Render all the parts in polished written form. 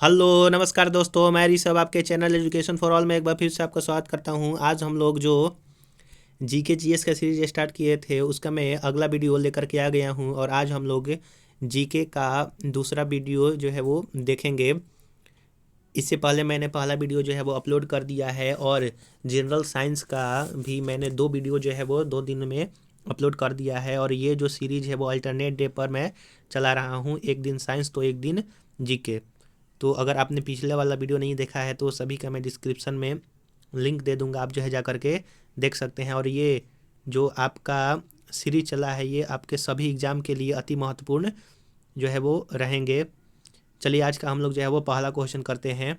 Hello नमस्कार दोस्तों, मैं ऋषभ आपके चैनल एजुकेशन फॉर ऑल में एक बार फिर से आपका स्वागत करता हूं। आज हम लोग जो जीके जीएस का सीरीज स्टार्ट किए थे उसका मैं अगला वीडियो लेकर के आ गया हूं और आज हम लोग जीके का दूसरा वीडियो जो है वो देखेंगे। इससे पहले मैंने पहला वीडियो जो है वो अपलोड कर दिया है और जनरल साइंस का भी मैंने दो वीडियो जो है वो 2 दिन में अपलोड कर दिया है। और ये जो सीरीज है वो अल्टरनेट डे पर मैं चला रहा हूँ, एक दिन साइंस तो एक दिन जीके। तो अगर आपने पिछले वाला वीडियो नहीं देखा है तो सभी का मैं डिस्क्रिप्शन में लिंक दे दूंगा, आप जो है जा करके देख सकते हैं। और ये जो आपका सीरीज चला है ये आपके सभी एग्ज़ाम के लिए अति महत्वपूर्ण जो है वो रहेंगे। चलिए आज का हम लोग जो है वो पहला क्वेश्चन करते हैं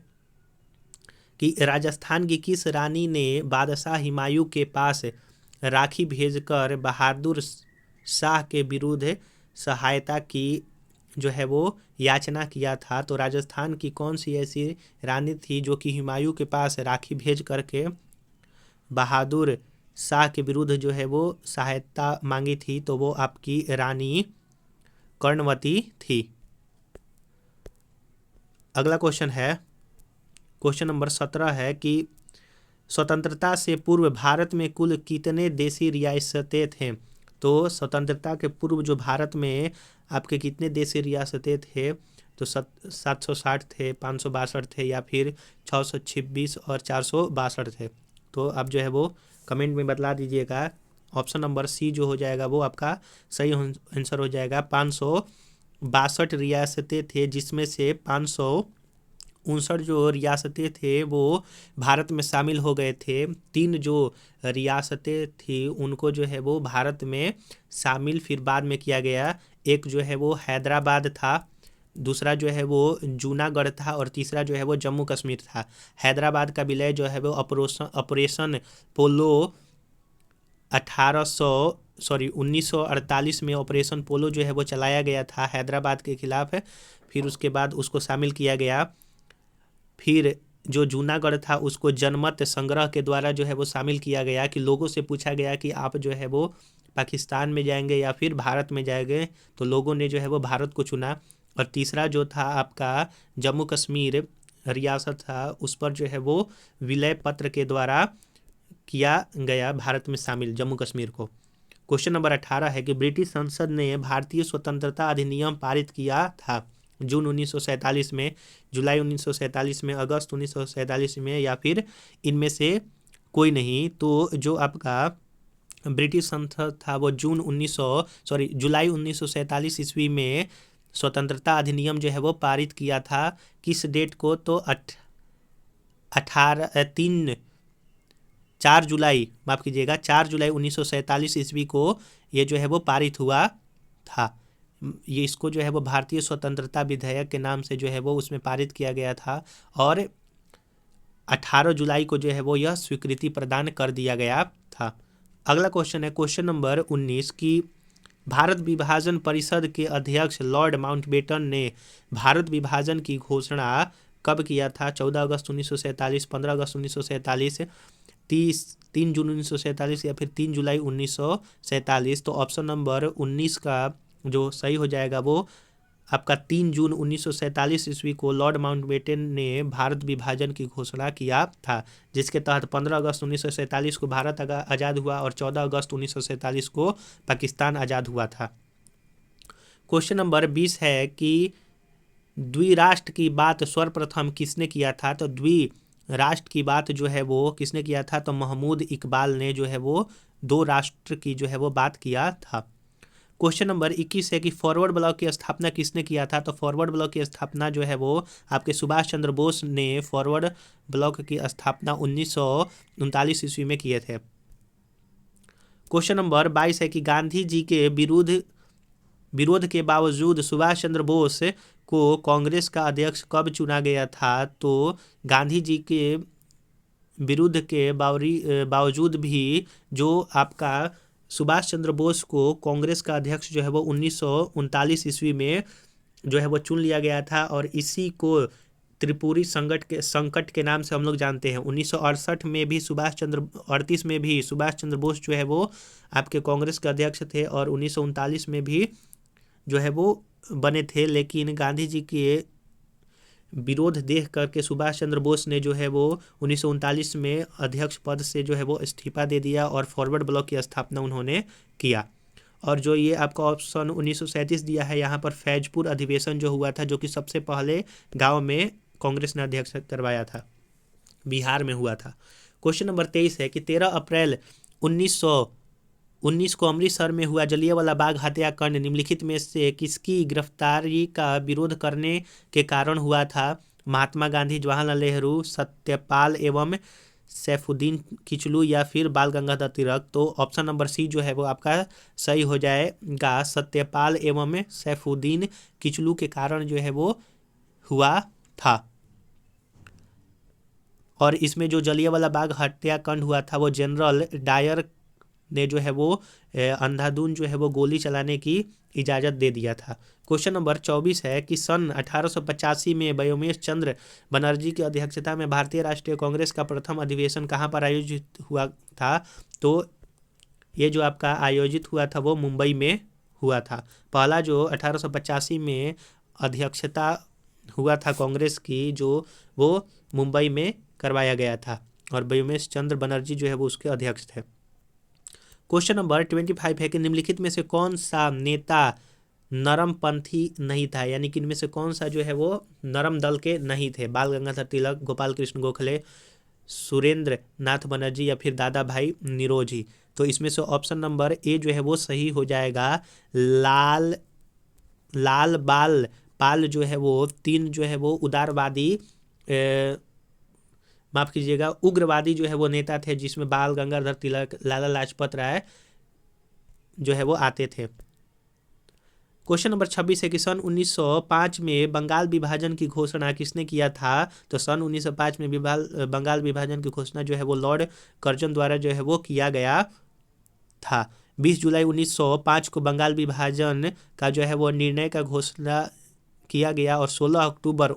कि राजस्थान की किस रानी ने बादशाह हुमायूं के पास राखी भेजकर बहादुर शाह के विरुद्ध सहायता की जो है वो याचना किया था। तो राजस्थान की कौन सी ऐसी रानी थी जो कि हुमायूं के पास राखी भेज करके बहादुर शाह के विरुद्ध जो है वो सहायता मांगी थी? तो वो आपकी रानी कर्णवती थी। अगला क्वेश्चन है, क्वेश्चन नंबर 17 है कि स्वतंत्रता से पूर्व भारत में कुल कितने देशी रियासतें थे? तो स्वतंत्रता के पूर्व जो भारत में आपके कितने देशी रियासतें थे? तो 760 थे, 562 थे या फिर 626 और 462 थे? तो आप जो है वो कमेंट में बतला दीजिएगा। ऑप्शन नंबर सी जो हो जाएगा वो आपका सही आंसर हो जाएगा। 562 रियासतें थे जिसमें से 559 जो रियासतें थे वो भारत में शामिल हो गए थे। 3 जो रियासतें थी उनको जो है वो भारत में शामिल फिर बाद में किया गया। एक जो है वो हैदराबाद था, दूसरा जो है वो जूनागढ़ था और तीसरा जो है वो जम्मू कश्मीर था। हैदराबाद का विलय जो है वो ऑपरेशन पोलो 1948 में ऑपरेशन पोलो जो है वो चलाया गया था हैदराबाद के खिलाफ। फिर उसके बाद उसको शामिल किया गया। फिर जो जूनागढ़ था उसको जनमत संग्रह के द्वारा जो है वो शामिल किया गया कि लोगों से पूछा गया कि आप जो है वो पाकिस्तान में जाएंगे या फिर भारत में जाएंगे, तो लोगों ने जो है वो भारत को चुना। और तीसरा जो था आपका जम्मू कश्मीर रियासत था, उस पर जो है वो विलय पत्र के द्वारा किया गया भारत में शामिल जम्मू कश्मीर को। क्वेश्चन नंबर 18 है कि ब्रिटिश संसद ने भारतीय स्वतंत्रता अधिनियम पारित किया था जून 1947 में, जुलाई 1947 में, अगस्त 1947 में या फिर इनमें से कोई नहीं? तो जो आपका ब्रिटिश संसद था वो जुलाई 1947 ईस्वी में स्वतंत्रता अधिनियम जो है वो पारित किया था। किस डेट को? तो 4 जुलाई, माफ़ कीजिएगा, 4 जुलाई 1947 ईस्वी को ये जो है वो पारित हुआ था। ये इसको जो है वो भारतीय स्वतंत्रता विधेयक के नाम से जो है वो उसमें पारित किया गया था और 18 जुलाई को जो है वो यह स्वीकृति प्रदान कर दिया गया था। अगला क्वेश्चन है क्वेश्चन नंबर 19 की भारत विभाजन परिषद के अध्यक्ष लॉर्ड माउंटबेटन ने भारत विभाजन की घोषणा कब किया था? 14 अगस्त 1947, 15 अगस्त 1947, 3 जून 1947 या फिर 3 जुलाई 1947? तो ऑप्शन नंबर 19 का जो सही हो जाएगा वो आपका 3 जून 1947 ईस्वी को लॉर्ड माउंटबेटन ने भारत विभाजन की घोषणा किया था, जिसके तहत 15 अगस्त 1947 को भारत आज़ाद हुआ और 14 अगस्त 1947 को पाकिस्तान आज़ाद हुआ था। क्वेश्चन नंबर 20 है कि द्विराष्ट्र की बात सर्वप्रथम किसने किया था? तो द्विराष्ट्र की बात जो है वो किसने किया था? तो महमूद इकबाल ने जो है वो 2 राष्ट्र की जो है वो बात किया था। क्वेश्चन नंबर 21 है कि फॉरवर्ड ब्लॉक की स्थापना किसने किया था? तो फॉरवर्ड ब्लॉक की स्थापना जो है वो आपके सुभाष चंद्र बोस ने फॉरवर्ड ब्लॉक की स्थापना 1939 ईस्वी में किए थे। क्वेश्चन नंबर 22 है कि गांधी जी के विरोध के बावजूद सुभाष चंद्र बोस को कांग्रेस का अध्यक्ष कब चुना गया था? तो गांधी जी के विरोध के बावजूद भी जो आपका सुभाष चंद्र बोस को कांग्रेस का अध्यक्ष जो है वो 1939 ईस्वी में जो है वो चुन लिया गया था और इसी को त्रिपुरी संकट के नाम से हम लोग जानते हैं। 1968 में भी 38 में भी सुभाष चंद्र बोस जो है वो आपके कांग्रेस के अध्यक्ष थे और 1939 में भी जो है वो बने थे, लेकिन गांधी जी के विरोध देख करके सुभाष चंद्र बोस ने जो है वो 1939 में अध्यक्ष पद से जो है वो इस्तीफा दे दिया और फॉरवर्ड ब्लॉक की स्थापना उन्होंने किया। और जो ये आपका ऑप्शन 1937 दिया है, यहाँ पर फैजपुर अधिवेशन जो हुआ था, जो कि सबसे पहले गांव में कांग्रेस ने अध्यक्ष करवाया था, बिहार में हुआ था। क्वेश्चन नंबर 23 है कि 13 अप्रैल 1919 को अमृतसर में हुआ जलियांवाला बाग हत्याकांड निम्नलिखित में से किसकी गिरफ्तारी का विरोध करने के कारण हुआ था? महात्मा गांधी, जवाहरलाल नेहरू, सत्यपाल एवं सैफुद्दीन किचलू या फिर बाल गंगाधर तिलक। तो ऑप्शन नंबर सी जो है वो आपका सही हो जाएगा, सत्यपाल एवं सैफुद्दीन किचलू के कारण जो है वो हुआ था। और इसमें जो जलियांवाला बाग हत्याकांड हुआ था वो जनरल डायर ने जो है वो अंधाधुंध जो है वो गोली चलाने की इजाज़त दे दिया था। क्वेश्चन नंबर 24 है कि सन 1885 में व्योमेश चंद्र बनर्जी की अध्यक्षता में भारतीय राष्ट्रीय कांग्रेस का प्रथम अधिवेशन कहाँ पर आयोजित हुआ था? तो ये जो आपका आयोजित हुआ था वो मुंबई में हुआ था। पहला जो 1885 में अध्यक्षता हुआ था कांग्रेस की, जो वो मुंबई में करवाया गया था और व्योमेश चंद्र बनर्जी जो है वो उसके अध्यक्ष थे। क्वेश्चन नंबर 25 है कि निम्नलिखित में से कौन सा नेता नरमपंथी नहीं था? यानी कि इनमें से कौन सा जो है वो नरम दल के नहीं थे? बाल गंगाधर तिलक, गोपाल कृष्ण गोखले, सुरेंद्र नाथ बनर्जी या फिर दादा भाई निरोजी। तो इसमें से ऑप्शन नंबर ए जो है वो सही हो जाएगा। लाल बाल पाल जो है वो तीन जो है वो उदारवादी माफ कीजिएगा उग्रवादी जो है वो नेता थे, जिसमें बाल गंगाधर तिलक, लाला लाजपत राय जो है वो आते थे। क्वेश्चन नंबर 26 है कि सन 1905 में बंगाल विभाजन की घोषणा किसने किया था? तो सन 1905 में बंगाल विभाजन की घोषणा जो है वो लॉर्ड कर्जन द्वारा जो है वो किया गया था। 20 जुलाई 1905 को बंगाल विभाजन का जो है वो निर्णय का घोषणा किया गया और 16 अक्टूबर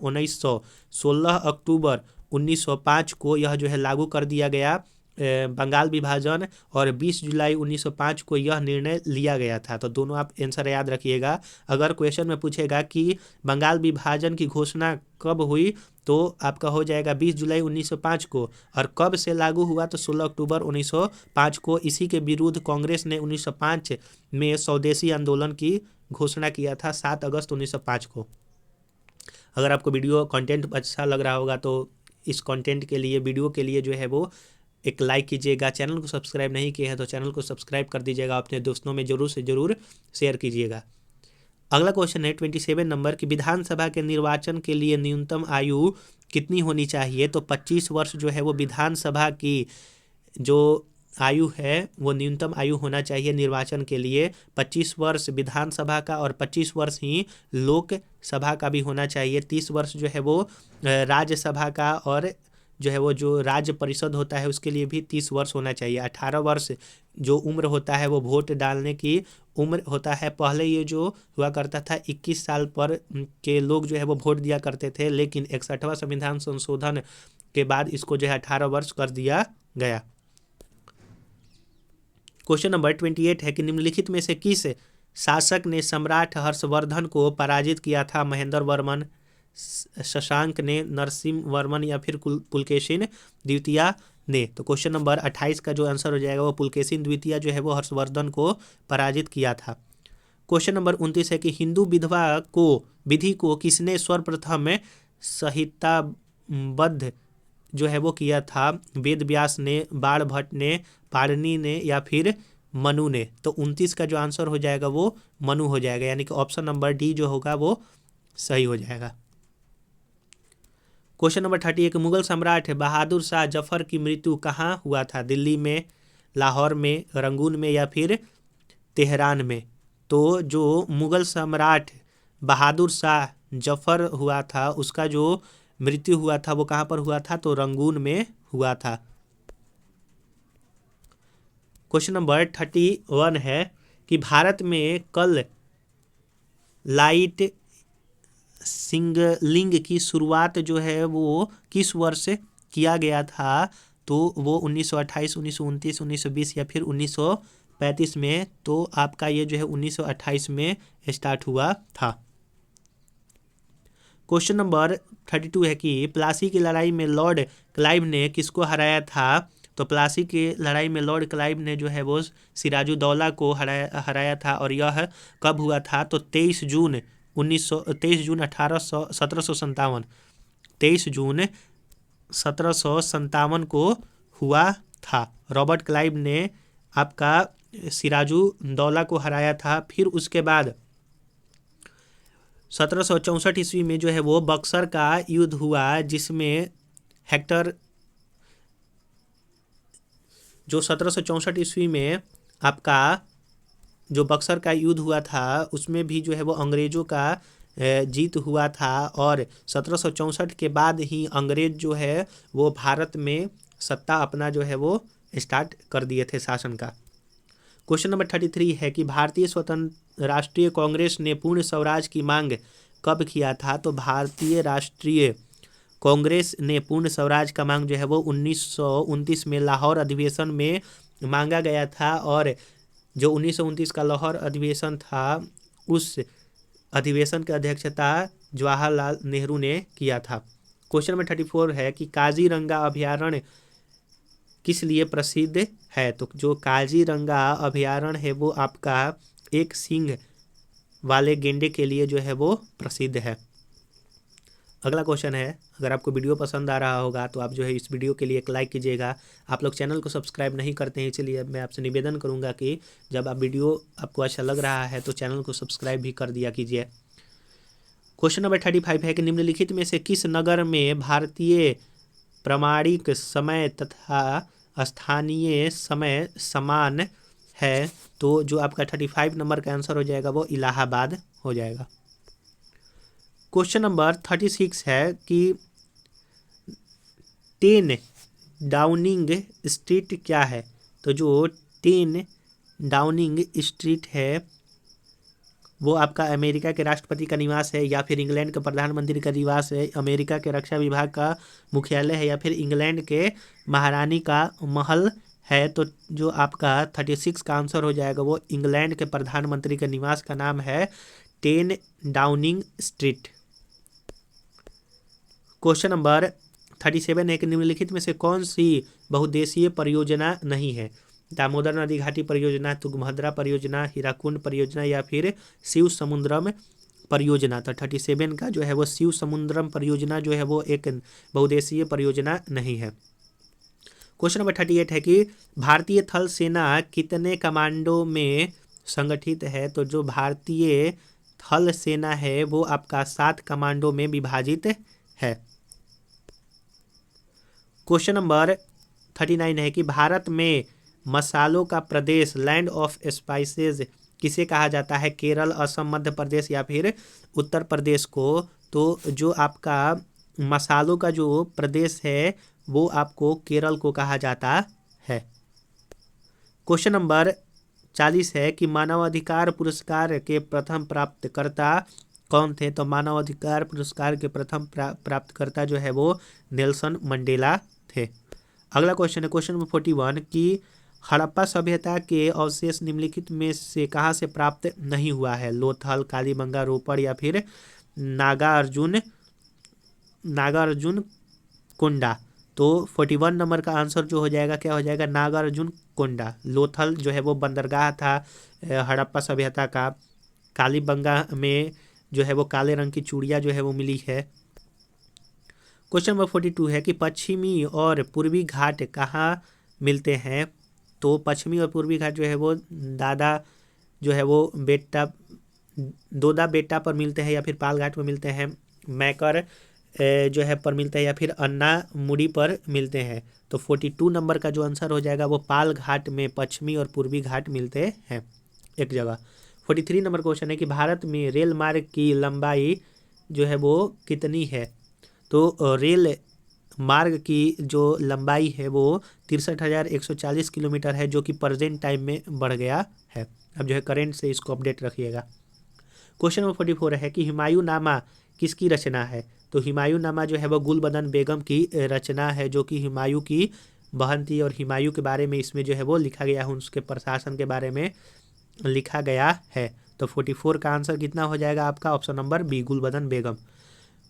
1905 को यह जो है लागू कर दिया गया बंगाल विभाजन, और 20 जुलाई 1905 को यह निर्णय लिया गया था। तो दोनों आप आंसर याद रखिएगा। अगर क्वेश्चन में पूछेगा कि बंगाल विभाजन की घोषणा कब हुई, तो आपका हो जाएगा 20 जुलाई 1905 को, और कब से लागू हुआ तो 16 अक्टूबर 1905 को। इसी के विरुद्ध कांग्रेस ने 1905 में स्वदेशी आंदोलन की घोषणा किया था 7 अगस्त 1905 को। अगर आपको वीडियो कंटेंट अच्छा लग रहा होगा तो इस कंटेंट के लिए, वीडियो के लिए जो है वो एक लाइक कीजिएगा। चैनल को सब्सक्राइब नहीं किए हैं तो चैनल को सब्सक्राइब कर दीजिएगा, अपने दोस्तों में जरूर से ज़रूर शेयर कीजिएगा। अगला क्वेश्चन है 27 नंबर की विधानसभा के निर्वाचन के लिए न्यूनतम आयु कितनी होनी चाहिए? तो 25 वर्ष जो है वो विधानसभा की जो आयु है वो न्यूनतम आयु होना चाहिए निर्वाचन के लिए। 25 वर्ष विधानसभा का और 25 वर्ष ही लोकसभा का भी होना चाहिए। 30 वर्ष जो है वो राज्यसभा का, और जो है वो जो राज्य परिषद होता है उसके लिए भी 30 वर्ष होना चाहिए। 18 वर्ष जो उम्र होता है वो वोट डालने की उम्र होता है। पहले ये जो हुआ करता था 21 साल पर के लोग जो है वो वोट दिया करते थे, लेकिन 61वां संविधान संशोधन के बाद इसको जो है 18 वर्ष कर दिया गया। क्वेश्चन नंबर 28 है कि निम्नलिखित में से किस शासक ने सम्राट हर्षवर्धन को पराजित किया था? महेंद्र वर्मन, शशांक ने, नरसिम्ह वर्मन या फिर पुलकेशिन द्वितीय ने। तो क्वेश्चन नंबर 28 का जो आंसर हो जाएगा वो पुलकेशिन द्वितीय जो है वो हर्षवर्धन को पराजित किया था। क्वेश्चन नंबर 29 है कि हिंदू विधि को किसने सर्वप्रथम संहिताबद्ध जो है वो किया था? वेद व्यास ने, बाणभट्ट ने, पाणिनि ने या फिर मनु ने। तो 29 का जो आंसर हो जाएगा वो मनु हो जाएगा, यानी कि ऑप्शन नंबर डी जो होगा वो सही हो जाएगा। क्वेश्चन नंबर 31 मुगल सम्राट बहादुर शाह जफर की मृत्यु कहाँ हुआ था? दिल्ली में, लाहौर में, रंगून में या फिर तेहरान में। तो जो मुगल सम्राट बहादुर शाह जफर हुआ था उसका जो मृत्यु हुआ था वो कहाँ पर हुआ था? तो रंगून में हुआ था। क्वेश्चन नंबर 31 है कि भारत में कल लाइट सिंगलिंग की शुरुआत जो है वो किस वर्ष किया गया था? तो वो 1928, 1929, 1920 या फिर 1935 में। तो आपका ये जो है 1928 में स्टार्ट हुआ था। क्वेश्चन नंबर 32 है कि प्लासी की लड़ाई में लॉर्ड क्लाइव ने किसको हराया था? तो प्लासी की लड़ाई में लॉर्ड क्लाइव ने जो है वो सिराजुद्दौला को हराया था। और यह कब हुआ था? तो 23 जून 1757 23 जून 1757 को हुआ था। रॉबर्ट क्लाइव ने आपका सिराजुद्दौला को हराया था। फिर उसके बाद 1764 ईस्वी में जो है वो बक्सर का युद्ध हुआ, जिसमें हेक्टर जो 1764 ईस्वी में आपका जो बक्सर का युद्ध हुआ था उसमें भी जो है वो अंग्रेज़ों का जीत हुआ था। और 1764 के बाद ही अंग्रेज जो है वो भारत में सत्ता अपना जो है वो स्टार्ट कर दिए थे शासन का। क्वेश्चन नंबर 33 है कि भारतीय स्वतंत्र राष्ट्रीय कांग्रेस ने पूर्ण स्वराज की मांग कब किया था? तो भारतीय राष्ट्रीय कांग्रेस ने पूर्ण स्वराज का मांग जो है वो 1929 में लाहौर अधिवेशन में मांगा गया था। और जो 1929 का लाहौर अधिवेशन था उस अधिवेशन की अध्यक्षता जवाहरलाल नेहरू ने किया था। क्वेश्चन नंबर 34 है कि काजीरंगा अभयारण्य किस लिए प्रसिद्ध है? तो जो काजीरंगा अभयारण्य है वो आपका एक सींग वाले गेंडे के लिए जो है वो प्रसिद्ध है। अगला क्वेश्चन है, अगर आपको वीडियो पसंद आ रहा होगा तो आप जो है इस वीडियो के लिए एक लाइक कीजिएगा। आप लोग चैनल को सब्सक्राइब नहीं करते हैं, इसलिए मैं आपसे निवेदन करूंगा कि जब आप वीडियो आपको अच्छा लग रहा है तो चैनल को सब्सक्राइब भी कर दिया कीजिए। क्वेश्चन नंबर 35 है कि निम्नलिखित में से किस नगर में भारतीय प्रमाणिक समय तथा स्थानीय समय समान है? तो जो आपका 35 नंबर का आंसर हो जाएगा वो इलाहाबाद हो जाएगा। क्वेश्चन नंबर 36 है कि 10 डाउनिंग स्ट्रीट क्या है? तो जो 10 डाउनिंग स्ट्रीट है वो आपका अमेरिका के राष्ट्रपति का निवास है, या फिर इंग्लैंड के प्रधानमंत्री का निवास है, अमेरिका के रक्षा विभाग का मुख्यालय है, या फिर इंग्लैंड के महारानी का महल है। तो जो आपका 36 का आंसर हो जाएगा वो इंग्लैंड के प्रधानमंत्री के निवास का नाम है 10 डाउनिंग स्ट्रीट। क्वेश्चन नंबर 37 है कि निम्नलिखित में से कौन सी बहुउद्देशीय परियोजना नहीं है? दामोदर नदी घाटी परियोजना, तुंगभद्रा परियोजना, हीराकुंड परियोजना, या फिर शिव समुद्रम परियोजना। तो 37 का जो है वो शिव समुद्रम परियोजना जो है वो एक बहुउद्देशीय परियोजना नहीं है। क्वेश्चन नंबर 38 है कि भारतीय थल सेना कितने कमांडो में संगठित है? तो जो भारतीय थल सेना है वो आपका 7 कमांडो में विभाजित है। क्वेश्चन नंबर 39 है कि भारत में मसालों का प्रदेश, लैंड ऑफ स्पाइसेस, किसे कहा जाता है? केरल, असम, मध्य प्रदेश, या फिर उत्तर प्रदेश को? तो जो आपका मसालों का जो प्रदेश है वो आपको केरल को कहा जाता है। क्वेश्चन नंबर 40 है कि मानवाधिकार पुरस्कार के प्रथम प्राप्तकर्ता कौन थे? तो मानवाधिकार पुरस्कार के प्रथम प्राप्तकर्ता जो है वो नेल्सन मंडेला थे। अगला क्वेश्चन है क्वेश्चन नंबर 41 कि हड़प्पा सभ्यता के अवशेष निम्नलिखित में से कहाँ से प्राप्त नहीं हुआ है? लोथल, कालीबंगा, रोपड़, या फिर नागार्जुन कोंडा। तो 41 नंबर का आंसर जो हो जाएगा क्या हो जाएगा? नागार्जुन कोंडा। लोथल जो है वो बंदरगाह था हड़प्पा सभ्यता का। कालीबंगा में जो है वो काले रंग की चूड़ियाँ जो है वो मिली है। क्वेश्चन नंबर 42 है कि पश्चिमी और पूर्वी घाट कहाँ मिलते हैं? तो पश्चिमी और पूर्वी घाट जो है वो दोदा बेटा पर मिलते हैं, या फिर पाल घाट पर मिलते हैं, मैकर जो है पर मिलते हैं, या फिर अन्ना मुड़ी पर मिलते हैं। तो 42 नंबर का जो आंसर हो जाएगा वो पाल घाट में पश्चिमी और पूर्वी घाट मिलते हैं एक जगह। 43 नंबर क्वेश्चन है कि भारत में रेल मार्ग की लंबाई जो है वो कितनी है? तो रेल मार्ग की जो लंबाई है वो 63,140 किलोमीटर है, जो कि प्रेजेंट टाइम में बढ़ गया है। अब जो है करंट से इसको अपडेट रखिएगा। क्वेश्चन नंबर 44 है कि हुमायूं नामा किसकी रचना है? तो हुमायूं नामा जो है वो गुलबदन बेगम की रचना है, जो कि हुमायूं की बहन थी, और हुमायूं के बारे में इसमें जो है वो लिखा गया है, उसके प्रशासन के बारे में लिखा गया है। तो 44 का आंसर कितना हो जाएगा आपका? ऑप्शन नंबर बी, गुलबदन बेगम।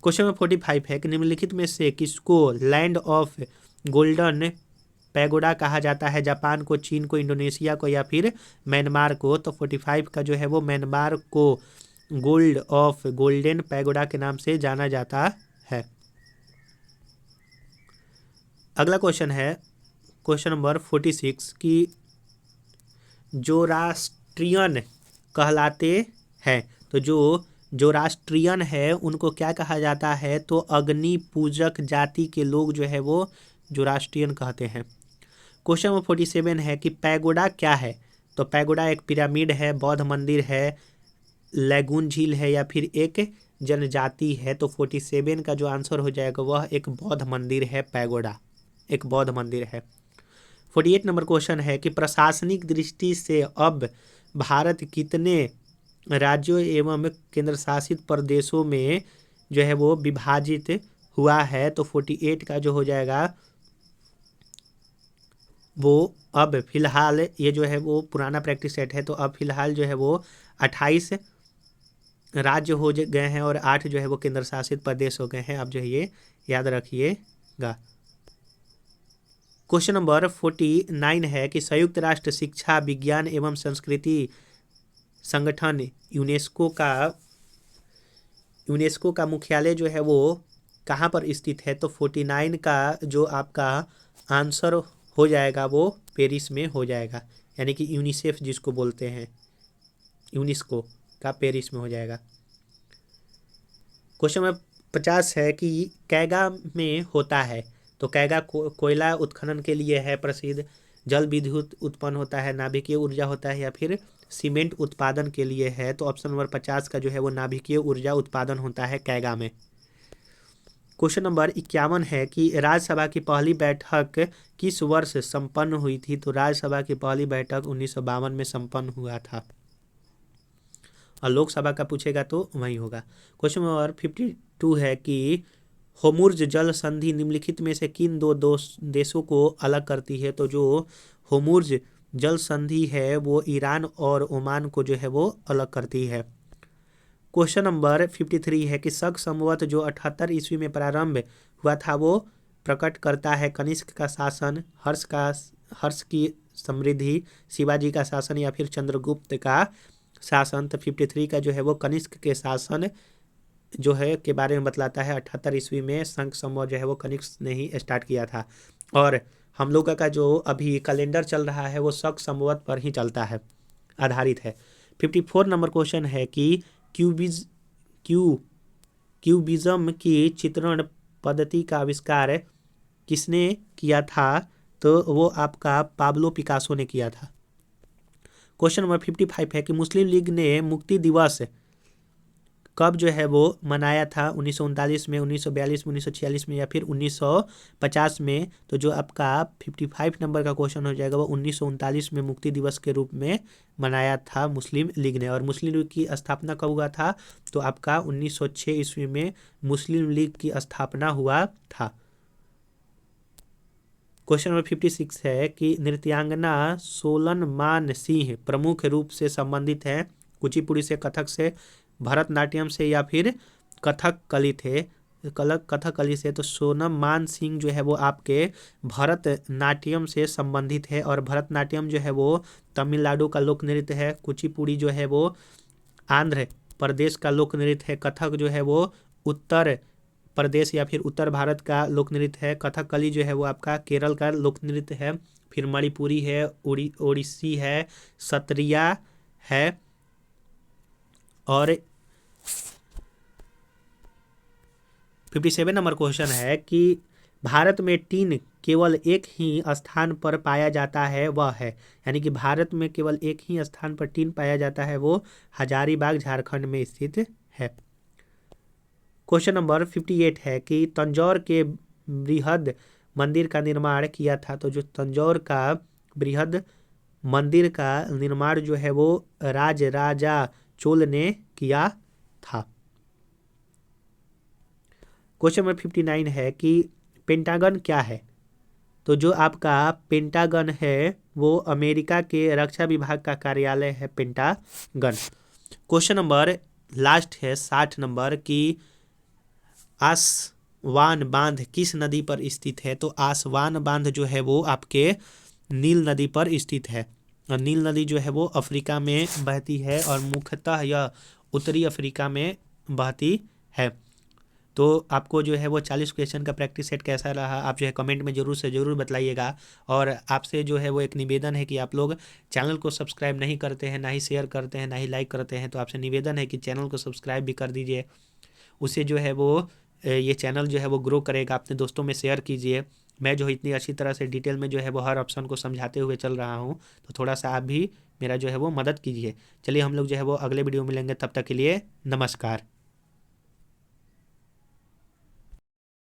क्वेश्चन नंबर 45 है कि निम्नलिखित में से किसको लैंड ऑफ गोल्डन पैगोडा कहा जाता है? जापान को, चीन को, इंडोनेशिया को या फिर म्यांमार को? तो 45 का जो है वो म्यांमार को गोल्डन पैगोडा के नाम से जाना जाता है। अगला क्वेश्चन है क्वेश्चन नंबर 46 कि जोरास्ट्रियन कहलाते हैं, तो जो राष्ट्रियन है उनको क्या कहा जाता है? तो अग्नि पूजक जाति के लोग जो है वो जोरास्ट्रियन कहते हैं। क्वेश्चन नंबर 47 है कि पैगोडा क्या है? तो पैगोडा एक पिरामिड है, बौद्ध मंदिर है, लैगून झील है या फिर एक जनजाति है? तो 47 का जो आंसर हो जाएगा वह एक बौद्ध मंदिर है। पैगोडा एक बौद्ध मंदिर है। 48 नंबर क्वेश्चन है कि प्रशासनिक दृष्टि से अब भारत कितने राज्यों एवं केंद्र शासित प्रदेशों में जो है वो विभाजित हुआ है? तो 48 का जो हो जाएगा वो अब फिलहाल, ये जो है वो पुराना प्रैक्टिस सेट है, तो अब फिलहाल जो है वो 28 राज्य हो गए हैं और 8 जो है वो केंद्र शासित प्रदेश हो गए हैं। आप जो है ये याद रखिएगा। क्वेश्चन नंबर 49 है कि संयुक्त राष्ट्र शिक्षा विज्ञान एवं संस्कृति संगठन यूनेस्को का मुख्यालय जो है वो कहाँ पर स्थित है? तो 49 का जो आपका आंसर हो जाएगा वो पेरिस में हो जाएगा, यानी कि यूनिसेफ जिसको बोलते हैं, यूनेस्को का पेरिस में हो जाएगा। क्वेश्चन नंबर 50 है कि कैगा में होता है, तो कैगा कोयला उत्खनन के लिए है प्रसिद्ध, जल विद्युत उत्पन्न होता है, नाभिकीय ऊर्जा होता है या फिर सीमेंट उत्पादन के लिए है? तो ऑप्शन नंबर 50 का जो है वो नाभिकीय ऊर्जा उत्पादन होता है कैगा में। क्वेश्चन नंबर 51 है कि राज्यसभा की पहली बैठक किस वर्ष संपन्न हुई थी? तो राज्यसभा की पहली बैठक 1952 में संपन्न हुआ था, और लोकसभा का पूछेगा तो वही होगा। क्वेश्चन नंबर 52 है कि होर्मुज़ जल संधि निम्नलिखित में से किन दो देशों को अलग करती है? तो जो होर्मुज़ जल संधि है वो ईरान और ओमान को जो है वो अलग करती है। क्वेश्चन नंबर 53 है कि शक संवत जो 78 ईस्वी में प्रारंभ हुआ था वो प्रकट करता है कनिष्क का शासन, हर्ष की समृद्धि, शिवाजी का शासन या फिर चंद्रगुप्त का शासन? तो 53 का जो है वो कनिष्क के शासन जो है के बारे में बतलाता है। 78 ईस्वी में शंख संवत जो है वो कनिष्क ने ही स्टार्ट किया था, और हम लोग का जो अभी कैलेंडर चल रहा है वो शक संवत पर ही चलता है, आधारित है। 54 नंबर क्वेश्चन है कि क्यूबिज्म की चित्रण पद्धति का आविष्कार किसने किया था? तो वो आपका पाब्लो पिकासो ने किया था। क्वेश्चन नंबर 55 है कि मुस्लिम लीग ने मुक्ति दिवस कब जो है वो मनाया था? 1939 में, 1942 में, 1946 में या फिर 1950 में? तो जो आपका 55 नंबर का क्वेश्चन हो जाएगा वो 1939 में मुक्ति दिवस के रूप में मनाया था मुस्लिम लीग ने। और मुस्लिम लीग की स्थापना कब हुआ था? तो आपका 1906 ईस्वी में मुस्लिम लीग की स्थापना हुआ था। क्वेश्चन नंबर 56 है कि नृत्यांगना सोलन मान सिंह प्रमुख रूप से संबंधित है कुचिपुड़ी से, कथक से, भरतनाट्यम से या फिर कथकली से? तो सोनम मान सिंह जो है वो आपके भरतनाट्यम से संबंधित है, और भरतनाट्यम जो है वो तमिलनाडु का लोक नृत्य है, कुचिपुड़ी जो है वो आंध्र प्रदेश का लोक नृत्य है, कथक जो है वो उत्तर प्रदेश या फिर उत्तर भारत का लोक नृत्य है, कथकली जो है वो आपका केरल का लोक नृत्य है, फिर मणिपुरी है, ओडिसी है, सत्रिया है, और 57 नंबर क्वेश्चन है कि भारत में टीन केवल एक ही स्थान पर पाया जाता है, वह है, यानी कि भारत में केवल एक ही स्थान पर टीन पाया जाता है, वो हजारीबाग झारखंड में स्थित है। क्वेश्चन नंबर 58 है कि तंजौर के बृहद मंदिर का निर्माण किया था? तो जो तंजौर का बृहद मंदिर का निर्माण जो है वो राजा चोल ने किया था। क्वेश्चन नंबर 59 है कि पेंटागन क्या है? तो जो आपका पेंटागन है वो अमेरिका के रक्षा विभाग का कार्यालय है, पेंटागन। क्वेश्चन नंबर लास्ट है 60 नंबर की आसवान बांध किस नदी पर स्थित है? तो आसवान बांध जो है वो आपके नील नदी पर स्थित है। और नील नदी जो है वो अफ्रीका में बहती है और मुख्यतः यह उत्तरी अफ्रीका में बहती है। तो आपको जो है वो 40 क्वेश्चन का प्रैक्टिस सेट कैसा रहा आप जो है कमेंट में ज़रूर से ज़रूर बताइएगा। और आपसे जो है वो एक निवेदन है कि आप लोग चैनल को सब्सक्राइब नहीं करते हैं, ना ही शेयर करते हैं, ना ही लाइक करते हैं, तो आपसे निवेदन है कि चैनल को सब्सक्राइब भी कर दीजिए। उससे जो है वो ये चैनल जो है वो ग्रो करेगा। अपने दोस्तों में शेयर कीजिए। मैं जो है इतनी अच्छी तरह से डिटेल में जो है वो हर ऑप्शन को समझाते हुए चल रहा हूँ, तो थोड़ा सा आप भी मेरा जो है वो मदद कीजिए। चलिए हम लोग जो है वो अगले वीडियो में मिलेंगे, तब तक के लिए नमस्कार।